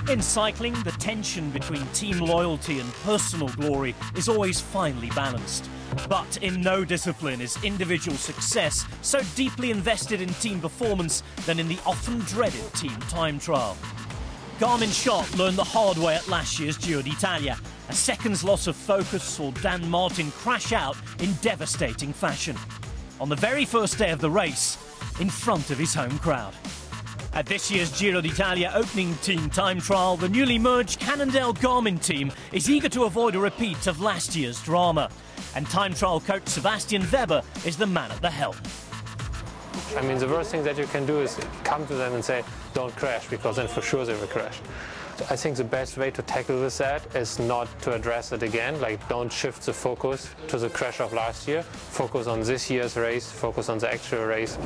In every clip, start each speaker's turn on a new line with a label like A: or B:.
A: In cycling, the tension between team loyalty and personal glory is always finely balanced. But in no discipline is individual success so deeply invested in team performance than in the often dreaded team time trial. Garmin Sharp learned the hard way at last year's Giro d'Italia. A second's loss of focus saw Dan Martin crash out in devastating fashion. On the very first day of the race, in front of his home crowd. At this year's Giro d'Italia opening team time trial, the newly merged Cannondale-Garmin team is eager to avoid a repeat of last year's drama. And time trial coach Sebastien Weber is the man at the helm.
B: I mean, the worst thing that you can do is come to them and say, don't crash, because then for sure they will crash. I think the best way to tackle with that is not to address it again, like don't shift the focus to the crash of last year. Focus on this year's race, focus on the actual race,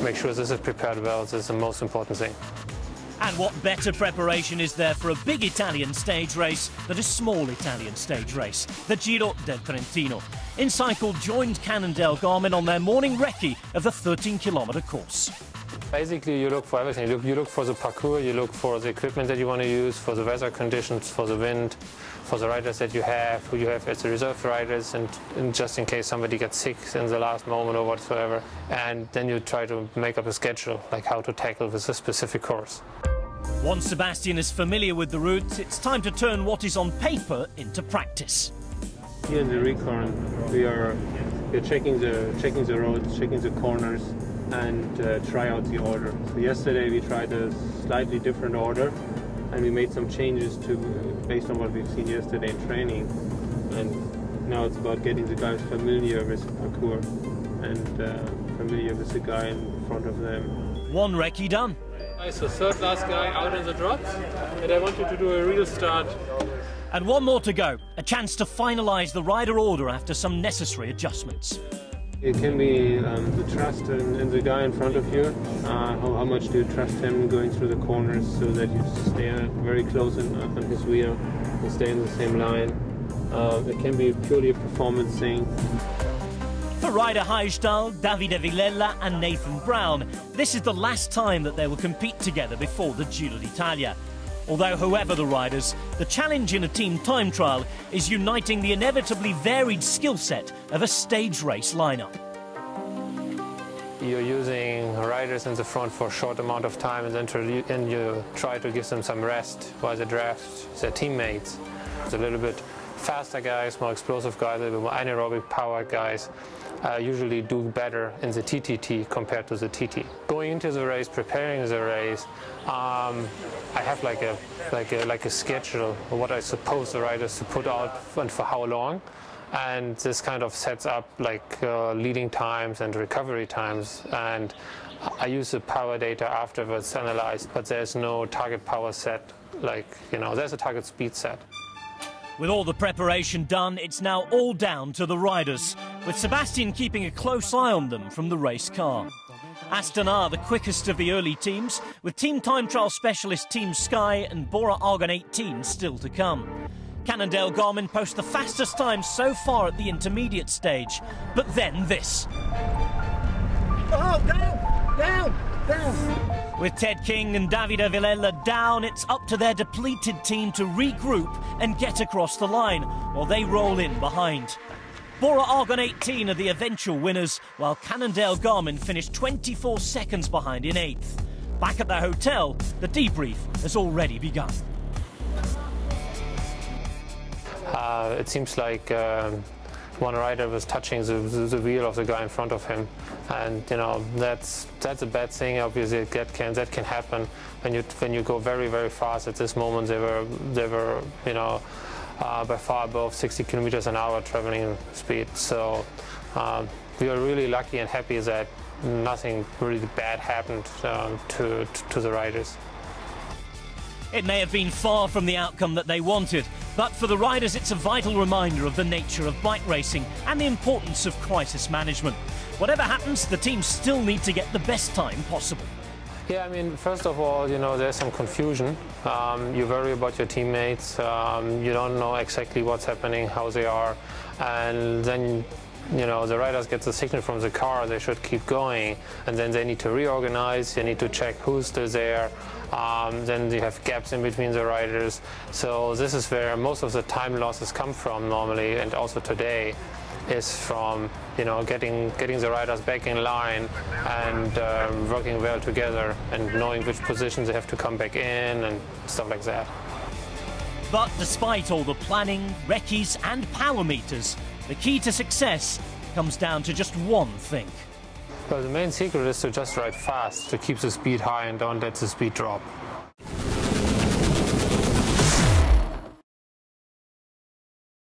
B: make sure this is prepared well. This is the most important thing.
A: And what better preparation is there for a big Italian stage race than a small Italian stage race, the Giro del Trentino? inCycle joined Cannondale-Garmin on their morning recce of the 13-kilometre course.
B: Basically, you look for everything. You look for the parcours, you look for the equipment that you want to use, for the weather conditions, for the wind, for the riders that you have, who you have as the reserve riders, and just in case somebody gets sick in the last moment or whatsoever. And then you try to make up a schedule, like how to tackle with a specific course.
A: Once Sebastien is familiar with the route, it's time to turn what is on paper into practice.
C: Here in the recon, we're checking the roads, checking the corners, and try out the order. So yesterday we tried a slightly different order, and we made some changes based on what we've seen yesterday in training. And now it's about getting the guys familiar with the parcours and familiar with the guy in front of them.
A: One recce done.
C: So third last guy out in the drops, and I want you to do a real start.
A: And one more to go, a chance to finalise the rider order after some necessary adjustments.
C: It can be the trust in the guy in front of you. How much do you trust him going through the corners so that you stay very close on his wheel and stay in the same line. It can be purely a performance thing.
A: For Ryder Heidal, Davide Villela and Nathan Brown, this is the last time that they will compete together before the Giro d'Italia. Although, whoever the riders, the challenge in a team time trial is uniting the inevitably varied skill set of a stage race lineup.
B: You're using riders in the front for a short amount of time, and then you try to give them some rest while they draft their teammates. It's a little bit faster guys, more explosive guys, a little bit more anaerobic powered guys usually do better in the TTT compared to the TT. Going into the race, preparing the race, I have like a schedule of what I suppose the riders to put out and for how long, and this kind of sets up like leading times and recovery times, and I use the power data afterwards analyzed, but there's no target power set, like, you know, there's a target speed set.
A: With all the preparation done, it's now all down to the riders, with Sebastien keeping a close eye on them from the race car. Aston are the quickest of the early teams, with team time trial specialist Team Sky and Bora Argon 18 still to come. Cannondale-Garmin post the fastest time so far at the intermediate stage, but then this.
D: Oh, down!
A: With Ted King and Davide Villela down, it's up to their depleted team to regroup and get across the line while they roll in behind. Bora Argon 18 are the eventual winners, while Cannondale-Garmin finished 24 seconds behind in 8th. Back at the hotel, the debrief has already begun.
B: It seems like one rider was touching the wheel of the guy in front of him, and you know that's a bad thing. Obviously, that can happen when you go very, very fast. At this moment, they were you know by far above 60 kilometers an hour traveling speed. So we are really lucky and happy that nothing really bad happened to the riders.
A: It may have been far from the outcome that they wanted, but for the riders it's a vital reminder of the nature of bike racing and the importance of crisis management. Whatever happens, the teams still need to get the best time possible.
B: Yeah, I mean, first of all, you know, there's some confusion. You worry about your teammates. You don't know exactly what's happening, how they are, and then you know, the riders get the signal from the car, they should keep going, and then they need to reorganize, they need to check who's still there, then you have gaps in between the riders. So this is where most of the time losses come from normally, and also today, is from, you know, getting the riders back in line and working well together and knowing which positions they have to come back in and stuff like that.
A: But despite all the planning, recce's and power meters, the key to success comes down to just one thing.
B: Well, the main secret is to just ride fast, to keep the speed high and don't let the speed drop.